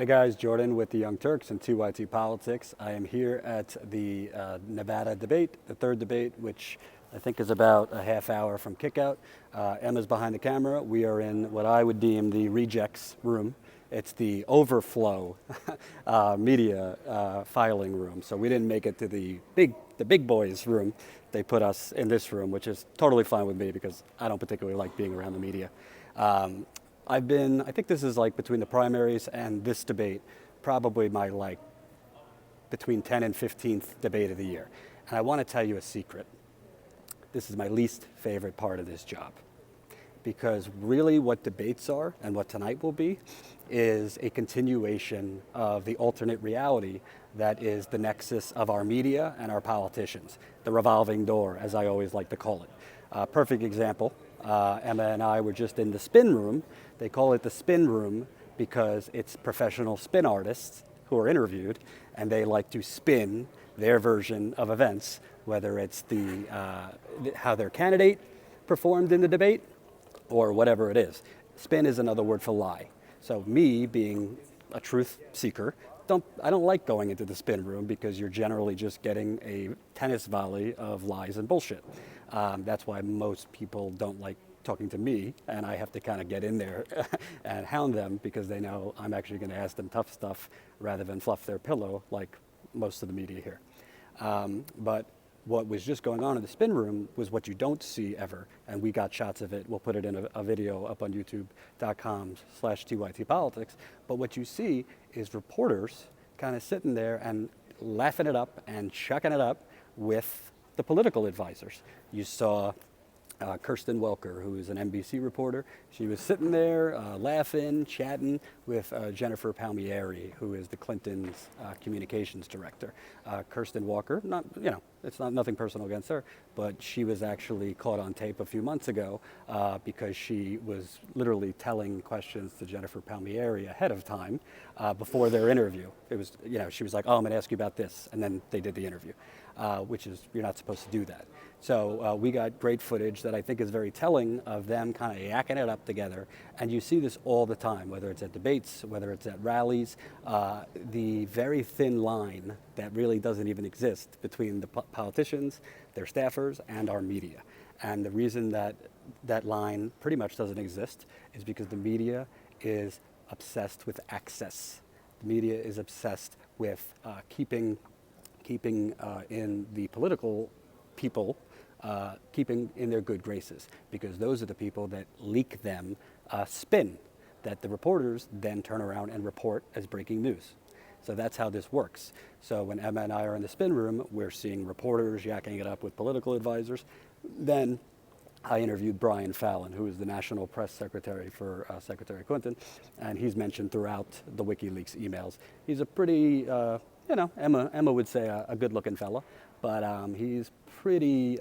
Hey guys, Jordan with the Young Turks and TYT Politics. I am here at the Nevada debate, the third debate, which I think is about a half hour from kickout. Emma's behind the camera. We are in what I would deem the rejects room. It's the overflow media filing room. So we didn't make it to the big boys room. They put us in this room, which is totally fine with me because I don't particularly like being around the media. I think this is like between the primaries and this debate, probably my between 10 and 15th debate of the year. And I want to tell you a secret. This is my least favorite part of this job. Because really what debates are, and what tonight will be, is a continuation of the alternate reality that is the nexus of our media and our politicians, the revolving door, as I always like to call it. Perfect example, Emma and I were just in the spin room. They call it the spin room because it's professional spin artists who are interviewed, and they like to spin their version of events, whether it's how their candidate performed in the debate, or whatever it is. Spin is another word for lie. So me, being a truth seeker, I don't like going into the spin room because you're generally just getting a tennis volley of lies and bullshit. That's why most people don't like talking to me, and I have to kind of get in there and hound them because they know I'm actually going to ask them tough stuff rather than fluff their pillow like most of the media here. But what was just going on in the spin room was what you don't see ever, and we got shots of it. We'll put it in a video up on youtube.com/TYT Politics. But what you see is reporters kind of sitting there and laughing it up and chucking it up with the political advisors. You saw Kirsten Welker, who is an NBC reporter. She was sitting there laughing, chatting with Jennifer Palmieri, who is the Clintons' communications director. Kirsten Walker, it's nothing personal against her, but she was actually caught on tape a few months ago because she was literally telling questions to Jennifer Palmieri ahead of time before their interview. It was, she was like, "Oh, I'm going to ask you about this," and then they did the interview, which is, you're not supposed to do that. So we got great footage that I think is very telling of them kind of yakking it up together. And you see this all the time, whether it's at debates, whether it's at rallies, the very thin line that really doesn't even exist between the politicians, their staffers, and our media. And the reason that that line pretty much doesn't exist is because the media is obsessed with access. The media is obsessed with keeping in the political people, keeping in their good graces, because those are the people that leak them spin that the reporters then turn around and report as breaking news. So that's how this works. So when Emma and I are in the spin room, we're seeing reporters yakking it up with political advisors. Then I interviewed Brian Fallon, who is the National Press Secretary for Secretary Clinton, and he's mentioned throughout the WikiLeaks emails. He's a pretty, Emma would say a good-looking fella, but he's pretty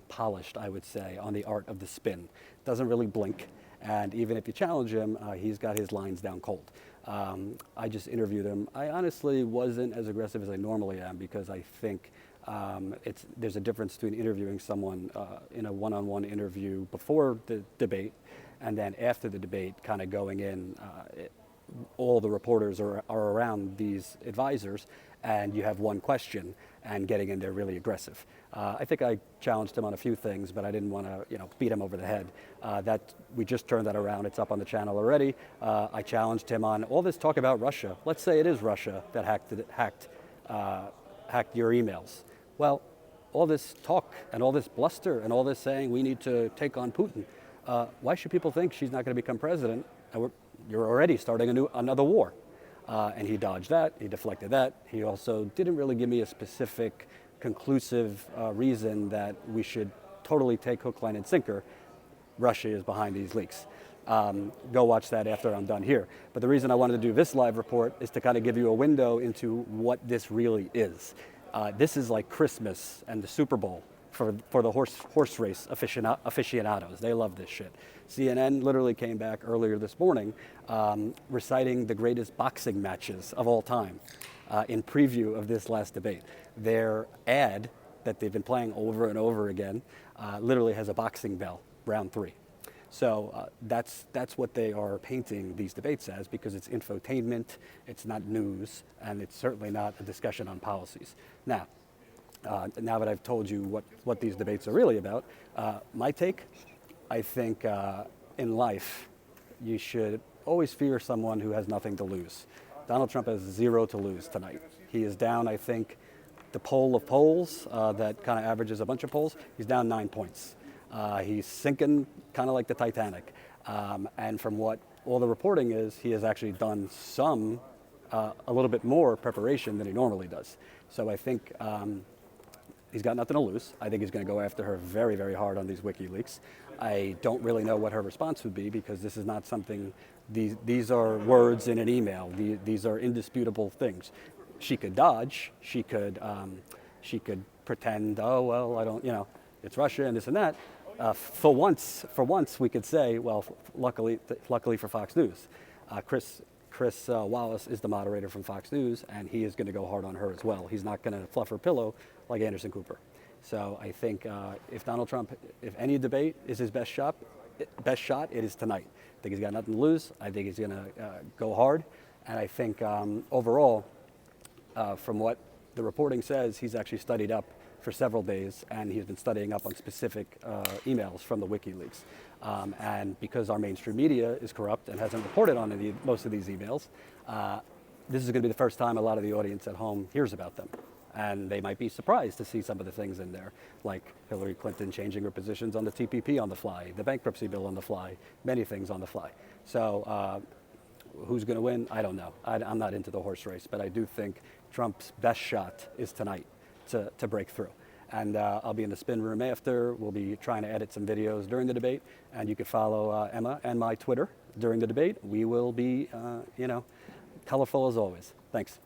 polished, I would say, on the art of the spin. Doesn't really blink, and even if you challenge him, he's got his lines down cold. I just interviewed him. I honestly wasn't as aggressive as I normally am because I think there's a difference between interviewing someone in a one-on-one interview before the debate and then after the debate kind of going in. All the reporters are around these advisors and you have one question and getting in there really aggressive. I think I challenged him on a few things, but I didn't want to beat him over the head. We just turned that around. It's up on the channel already. I challenged him on all this talk about Russia. Let's say it is Russia that hacked your emails. Well, all this talk and all this bluster and all this saying we need to take on Putin. Why should people think she's not going to become president? And you're already starting another war. And he dodged that, he deflected that. He also didn't really give me a specific, conclusive reason that we should totally take hook, line, and sinker. Russia is behind these leaks. Go watch that after I'm done here. But the reason I wanted to do this live report is to kind of give you a window into what this really is. This is like Christmas and the Super Bowl for the horse race aficionados. They love this shit. CNN literally came back earlier this morning reciting the greatest boxing matches of all time in preview of this last debate. Their ad that they've been playing over and over again literally has a boxing bell, round 3. So that's what they are painting these debates as, because it's infotainment, it's not news, and it's certainly not a discussion on policies. Now that I've told you what these debates are really about, my take, I think in life, you should always fear someone who has nothing to lose. Donald Trump has 0 to lose tonight. He is down, I think, the poll of polls that kind of averages a bunch of polls, he's down 9 points. He's sinking kind of like the Titanic. And from what all the reporting is, he has actually done a little bit more preparation than he normally does. So I think he's got nothing to lose. I think he's going to go after her very, very hard on these WikiLeaks. I don't really know what her response would be, because this is not something, these are words in an email. These are indisputable things. She could dodge. She could pretend, oh, well, I don't, it's Russia and this and that. For once, we could say, well, luckily for Fox News, Chris Wallace is the moderator from Fox News, and he is going to go hard on her as well. He's not going to fluff her pillow like Anderson Cooper. So I think if Donald Trump, if any debate is his best shot, it is tonight. I think he's got nothing to lose. I think he's going to go hard. And I think overall, from what the reporting says, he's actually studied up for several days, and he's been studying up on specific emails from the WikiLeaks. And because our mainstream media is corrupt and hasn't reported on most of these emails, this is going to be the first time a lot of the audience at home hears about them. And they might be surprised to see some of the things in there, like Hillary Clinton changing her positions on the TPP on the fly, the bankruptcy bill on the fly, many things on the fly. So who's going to win? I don't know. I'm not into the horse race, but I do think Trump's best shot is tonight to break through. And I'll be in the spin room after. We'll be trying to edit some videos during the debate, and you can follow Emma and my Twitter during the debate. We will be, colorful as always. Thanks.